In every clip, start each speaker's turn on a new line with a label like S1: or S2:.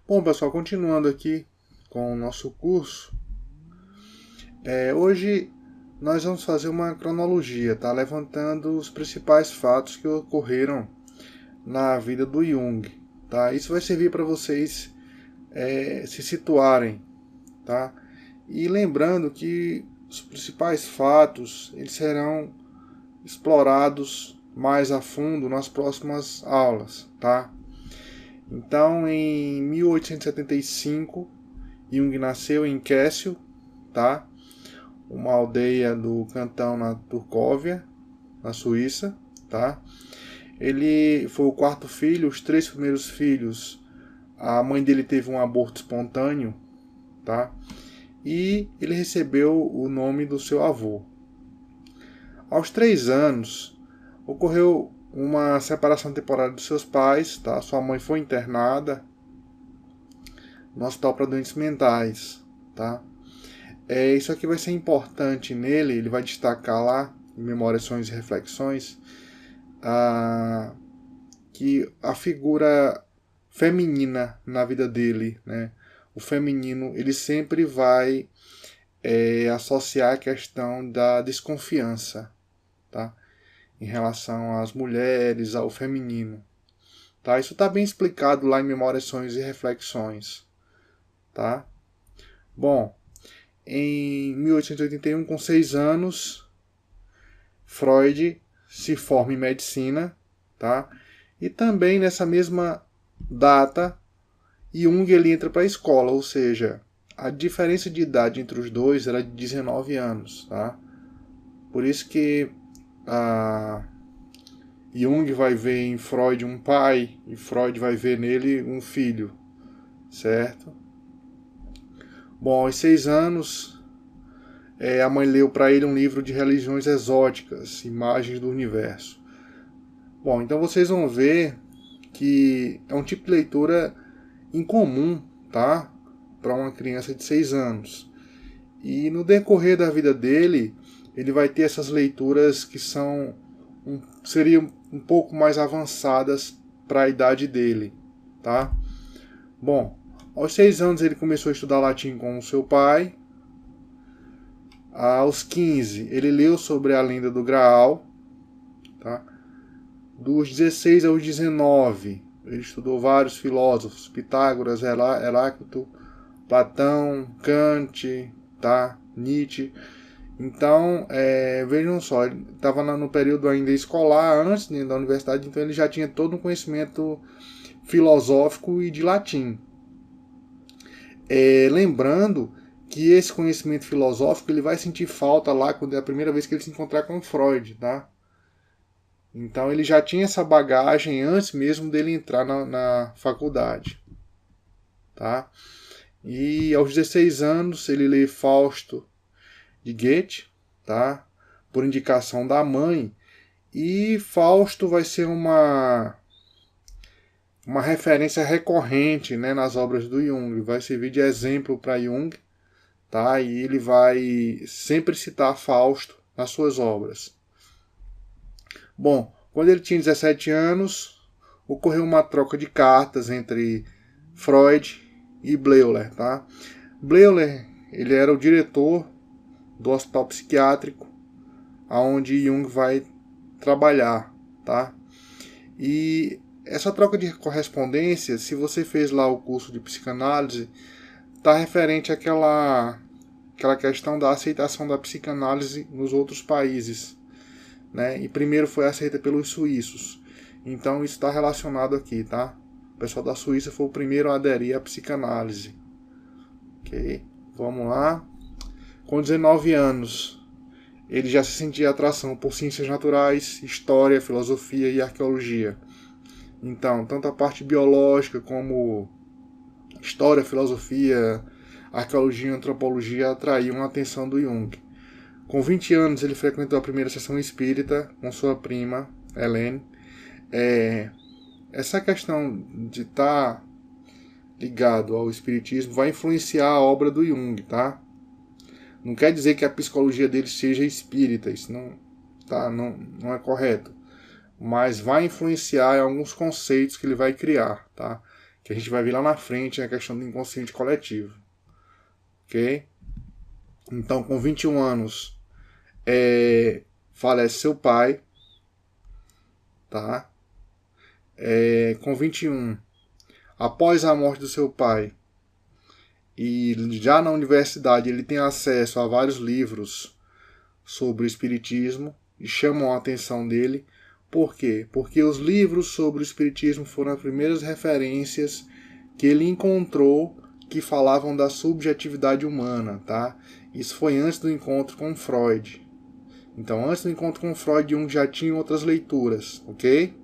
S1: Bom, pessoal, continuando aqui com o nosso curso, hoje nós vamos fazer uma cronologia, tá? Levantando os principais fatos que ocorreram na vida do Jung, tá? Isso vai servir para vocês se situarem, tá? E lembrando que os principais fatos eles serão explorados mais a fundo nas próximas aulas, tá? Então, em 1875, Jung nasceu em Kessel, tá? Uma aldeia do cantão na Turcóvia, na Suíça, tá? Ele foi o quarto filho, os três primeiros filhos, a mãe dele teve um aborto espontâneo, tá? E ele recebeu o nome do seu avô. Aos 3 anos, ocorreu uma separação temporária dos seus pais, tá? Sua mãe foi internada no hospital para doentes mentais, tá? Isso aqui vai ser importante nele, ele vai destacar lá, em Memórias, Sonhos e Reflexões, que a figura feminina na vida dele, né? O feminino, ele sempre vai associar a questão da desconfiança, tá? Em relação às mulheres, ao feminino. Tá? Isso está bem explicado lá em Memórias, Sonhos e Reflexões. Tá? Bom, em 1881, com 6 anos, Freud se forma em medicina. Tá? E também nessa mesma data, Jung ele entra para a escola, ou seja, a diferença de idade entre os dois era de 19 anos. Tá? Por isso que Jung vai ver em Freud um pai e Freud vai ver nele um filho, certo? Bom, aos 6 anos, a mãe leu para ele um livro de religiões exóticas, imagens do universo. Bom, então vocês vão ver que é um tipo de leitura incomum, tá? Para uma criança de 6 anos. E no decorrer da vida dele, ele vai ter essas leituras que seriam um pouco mais avançadas para a idade dele, tá? Bom, aos 6 anos ele começou a estudar latim com o seu pai. Aos 15 ele leu sobre a lenda do Graal, tá? Dos 16 aos 19 ele estudou vários filósofos, Pitágoras, Heráclito, Platão, Kant, tá? Nietzsche. Então, vejam só, ele estava no período ainda escolar, antes da universidade, então ele já tinha todo um conhecimento filosófico e de latim. Lembrando que esse conhecimento filosófico ele vai sentir falta lá quando é a primeira vez que ele se encontrar com Freud, tá? Então ele já tinha essa bagagem antes mesmo dele entrar na faculdade, tá? E aos 16 anos ele lê Fausto de Goethe, tá? Por indicação da mãe. E Fausto vai ser uma referência recorrente, né, nas obras do Jung. Vai servir de exemplo para Jung, tá? E ele vai sempre citar Fausto nas suas obras. Bom, quando ele tinha 17 anos, ocorreu uma troca de cartas entre Freud e Bleuler, tá? Bleuler, ele era o diretor do hospital psiquiátrico aonde Jung vai trabalhar, tá? E essa troca de correspondência, se você fez lá o curso de psicanálise, está referente àquela questão da aceitação da psicanálise nos outros países, né? E primeiro foi aceita pelos suíços. Então isso está relacionado aqui, tá? O pessoal da Suíça foi o primeiro a aderir à psicanálise. Ok? Vamos lá. Com 19 anos, ele já se sentia atração por ciências naturais, história, filosofia e arqueologia. Então, tanto a parte biológica como história, filosofia, arqueologia e antropologia atraíam a atenção do Jung. Com 20 anos, ele frequentou a primeira sessão espírita com sua prima, Helene. Essa questão de estar ligado ao espiritismo vai influenciar a obra do Jung, tá? Não quer dizer que a psicologia dele seja espírita, isso não é correto. Mas vai influenciar em alguns conceitos que ele vai criar, tá? que a gente vai ver lá na frente a questão do inconsciente coletivo. Ok? Então, com 21 anos, falece seu pai. Tá? Com 21, após a morte do seu pai, e já na universidade ele tem acesso a vários livros sobre o espiritismo e chamam a atenção dele. Por quê? Porque os livros sobre o espiritismo foram as primeiras referências que ele encontrou que falavam da subjetividade humana, tá? Isso foi antes do encontro com Freud. Então, antes do encontro com Freud, Jung já tinha outras leituras, ok?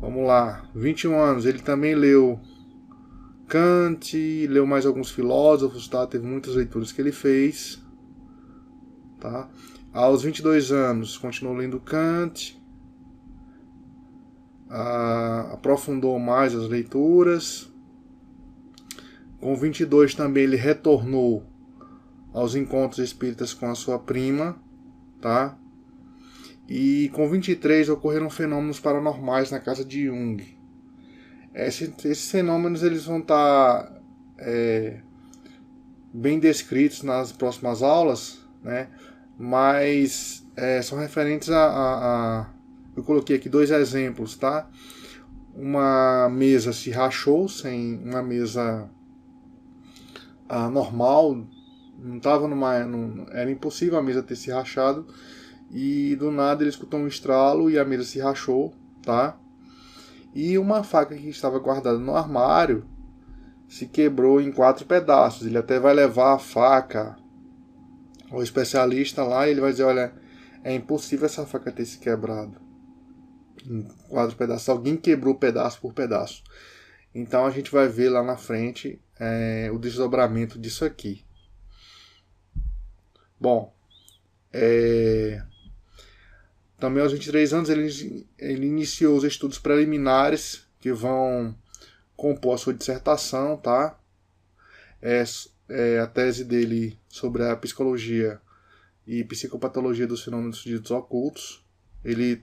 S1: Vamos lá, 21 anos, ele também leu Kant, leu mais alguns filósofos, tá? Teve muitas leituras que ele fez, tá? Aos 22 anos, continuou lendo Kant, aprofundou mais as leituras. Com 22 também ele retornou aos encontros espíritas com a sua prima, tá? E com 23 ocorreram fenômenos paranormais na casa de Jung. Esses fenômenos eles vão estar bem descritos nas próximas aulas, né? Mas são referentes eu coloquei aqui 2 exemplos, tá? Uma mesa se rachou, sem uma mesa normal, era impossível a mesa ter se rachado, e do nada ele escutou um estralo e a mesa se rachou, tá? E uma faca que estava guardada no armário se quebrou em 4 pedaços. Ele até vai levar a faca ao especialista lá e ele vai dizer, olha, é impossível essa faca ter se quebrado em 4 pedaços. Alguém quebrou pedaço por pedaço. Então a gente vai ver lá na frente o desdobramento disso aqui. Bom, também aos 23 anos ele iniciou os estudos preliminares que vão compor a sua dissertação, tá? A tese dele sobre a psicologia e psicopatologia dos fenômenos ditos ocultos. Ele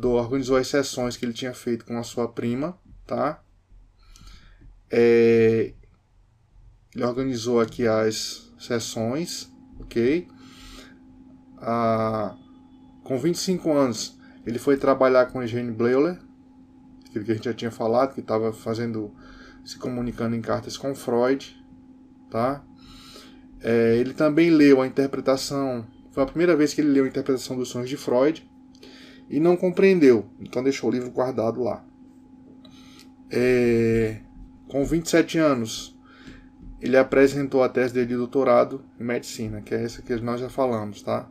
S1: organizou as sessões que ele tinha feito com a sua prima, tá? Ele organizou aqui as sessões, ok? Com 25 anos, ele foi trabalhar com Eugene Bleuler, aquele que a gente já tinha falado, que estava se comunicando em cartas com Freud, tá? Ele também leu a interpretação, foi a primeira vez que ele leu a interpretação dos sonhos de Freud, e não compreendeu, então deixou o livro guardado lá. Com 27 anos, ele apresentou a tese dele de doutorado em medicina, que é essa que nós já falamos, tá?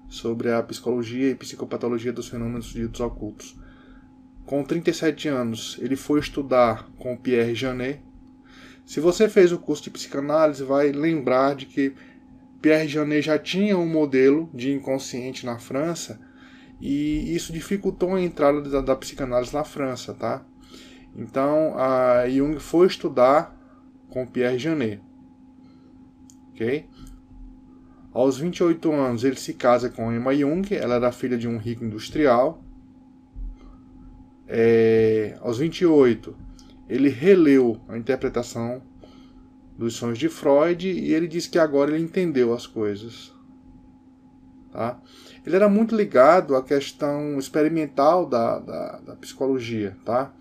S1: Sobre a psicologia e psicopatologia dos fenômenos ditos ocultos. Com 37 anos, ele foi estudar com Pierre Janet. Se você fez o curso de psicanálise, vai lembrar de que Pierre Janet já tinha um modelo de inconsciente na França, e isso dificultou a entrada da psicanálise na França, tá? Então, Jung foi estudar com Pierre Janet. Ok? Aos 28 anos, ele se casa com Emma Jung, ela era filha de um rico industrial. Aos 28, ele releu a interpretação dos sonhos de Freud e ele diz que agora ele entendeu as coisas. Tá? Ele era muito ligado à questão experimental da psicologia. Tá?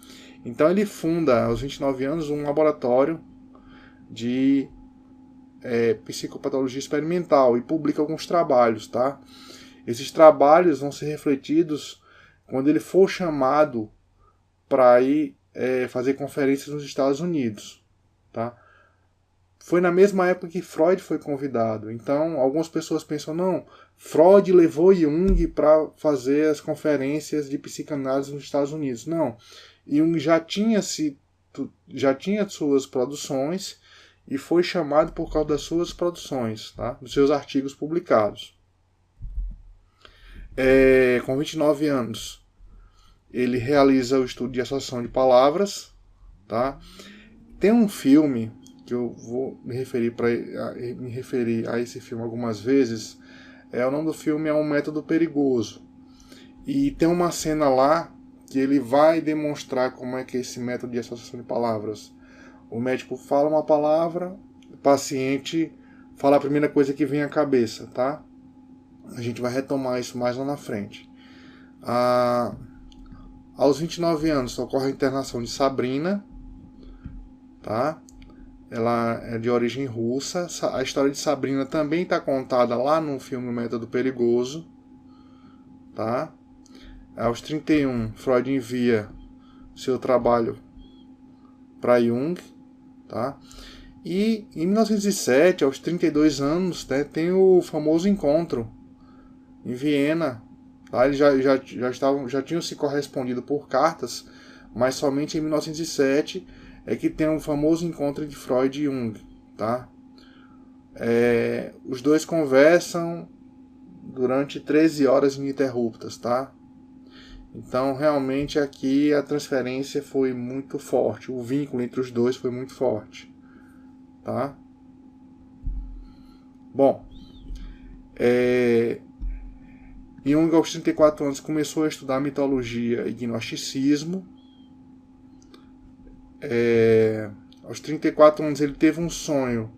S1: Então ele funda, aos 29 anos, um laboratório de psicopatologia experimental e publica alguns trabalhos, tá? Esses trabalhos vão ser refletidos quando ele for chamado para ir fazer conferências nos Estados Unidos, tá? Foi na mesma época que Freud foi convidado. Então, algumas pessoas pensam, não, Freud levou Jung para fazer as conferências de psicanálise nos Estados Unidos. Não, Jung já tinha suas produções e foi chamado por causa das suas produções, tá? Dos seus artigos publicados. Com 29 anos, ele realiza o estudo de associação de palavras. Tá? Tem um filme que eu vou me referir a esse filme algumas vezes. O nome do filme é Um Método Perigoso. E tem uma cena lá que ele vai demonstrar como é que é esse método de associação de palavras. O médico fala uma palavra, o paciente fala a primeira coisa que vem à cabeça, tá? A gente vai retomar isso mais lá na frente. Aos 29 anos ocorre a internação de Sabrina, tá? Ela é de origem russa. A história de Sabrina também está contada lá no filme Método Perigoso, tá? Aos 31, Freud envia seu trabalho para Jung, tá? E em 1907, aos 32 anos, né, tem o famoso encontro em Viena. Tá? Eles já tinham se correspondido por cartas, mas somente em 1907 é que tem um famoso encontro de Freud e Jung. Tá? Os dois conversam durante 13 horas ininterruptas. Tá? Então, realmente, aqui a transferência foi muito forte. O vínculo entre os dois foi muito forte. Tá? Bom, Jung, aos 34 anos, começou a estudar mitologia e gnosticismo. Aos 34 anos, ele teve um sonho,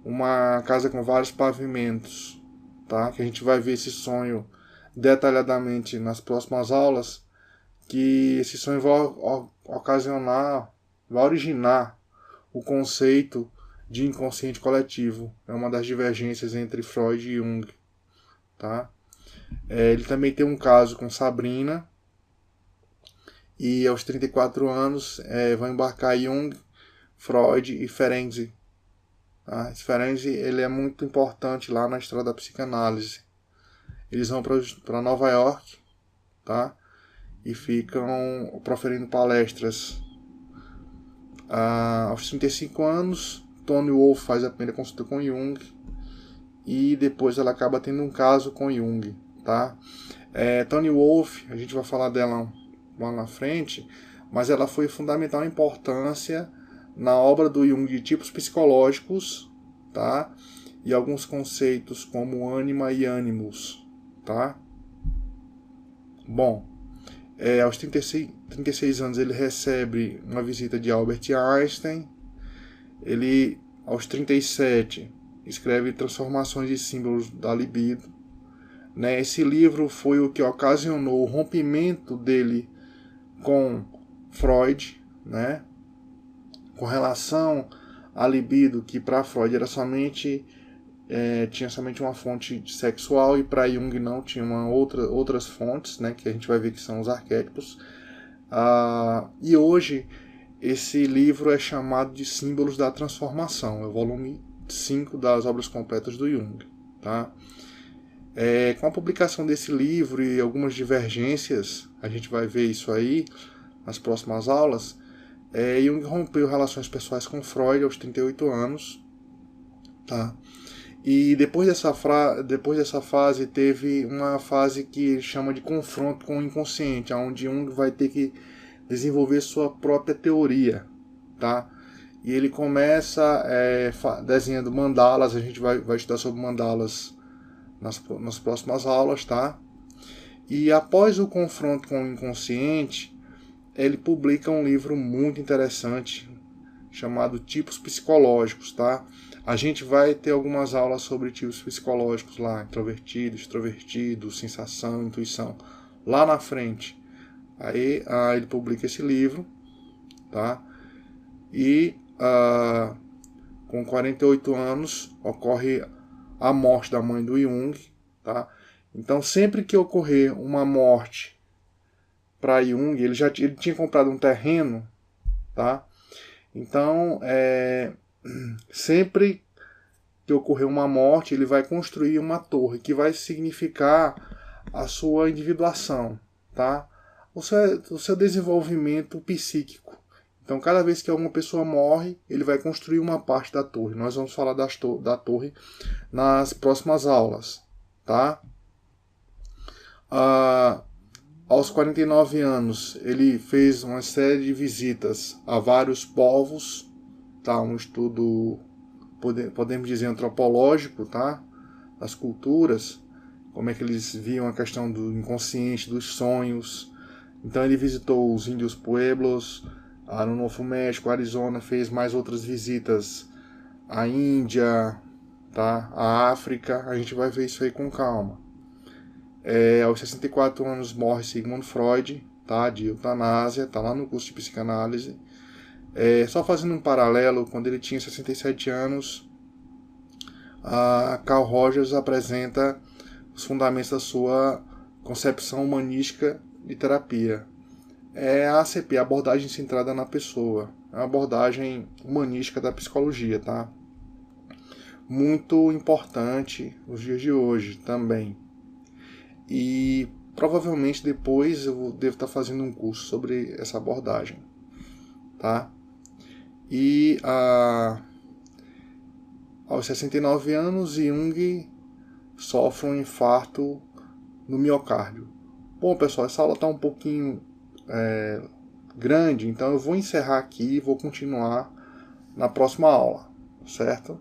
S1: uma casa com vários pavimentos, tá? Que a gente vai ver esse sonho detalhadamente nas próximas aulas, que esse sonho vai originar o conceito de inconsciente coletivo. É uma das divergências entre Freud e Jung, tá? Ele também tem um caso com Sabrina, e aos 34 anos vão embarcar Jung, Freud e Ferenczi. Tá? Esse Ferenczi, ele é muito importante lá na história da psicanálise. Eles vão para Nova York, tá? E ficam proferindo palestras. Aos 35 anos, Toni Wolff faz a primeira consulta com Jung, e depois ela acaba tendo um caso com Jung. Tá? Toni Wolff, a gente vai falar dela lá na frente, mas ela foi fundamental importância na obra do Jung de tipos psicológicos, tá? E alguns conceitos como ânima e ânimos. Tá? Bom, aos 36 anos ele recebe uma visita de Albert Einstein. Ele, aos 37, escreve Transformações de Símbolos da Libido. Esse livro foi o que ocasionou o rompimento dele com Freud, né? Com relação à libido, que para Freud era tinha somente uma fonte sexual, e para Jung não, tinha outras fontes, né? Que a gente vai ver que são os arquétipos. E hoje esse livro é chamado de Símbolos da Transformação, é o volume 5 das obras completas do Jung. Tá? Com a publicação desse livro e algumas divergências, a gente vai ver isso aí nas próximas aulas, Jung rompeu relações pessoais com Freud aos 38 anos. Tá? E depois dessa fase, teve uma fase que chama de confronto com o inconsciente, onde Jung vai ter que desenvolver sua própria teoria. Tá? E ele começa desenhando mandalas. A gente vai estudar sobre mandalas nas próximas aulas, tá? E após o confronto com o inconsciente, ele publica um livro muito interessante chamado Tipos Psicológicos, tá? A gente vai ter algumas aulas sobre tipos psicológicos lá, introvertido, extrovertido, sensação, intuição, lá na frente. Aí ele publica esse livro, tá? E com 48 anos ocorre a morte da mãe do Jung, tá? Então, sempre que ocorrer uma morte para Jung, ele tinha comprado um terreno, tá? Então, sempre que ocorrer uma morte, ele vai construir uma torre, que vai significar a sua individuação, tá? O seu desenvolvimento psíquico. Então, cada vez que alguma pessoa morre, ele vai construir uma parte da torre. Nós vamos falar da torre nas próximas aulas, tá? Aos 49 anos, ele fez uma série de visitas a vários povos, tá? Um estudo, podemos dizer, antropológico, tá? Das culturas, como é que eles viam a questão do inconsciente, dos sonhos, Então ele visitou os Índios Pueblos, no Novo México, Arizona, fez mais outras visitas à Índia, tá? À África. A gente vai ver isso aí com calma. Aos 64 anos morre Sigmund Freud, tá? De eutanásia, tá lá no curso de psicanálise. Só fazendo um paralelo, quando ele tinha 67 anos, a Carl Rogers apresenta os fundamentos da sua concepção humanística de terapia. É a ACP, a abordagem centrada na pessoa. É uma abordagem humanística da psicologia, tá? Muito importante nos dias de hoje também. E provavelmente depois eu devo estar fazendo um curso sobre essa abordagem, tá? E aos 69 anos, Jung sofre um infarto no miocárdio. Bom, pessoal, essa aula está um pouquinho grande, então eu vou encerrar aqui e vou continuar na próxima aula, certo?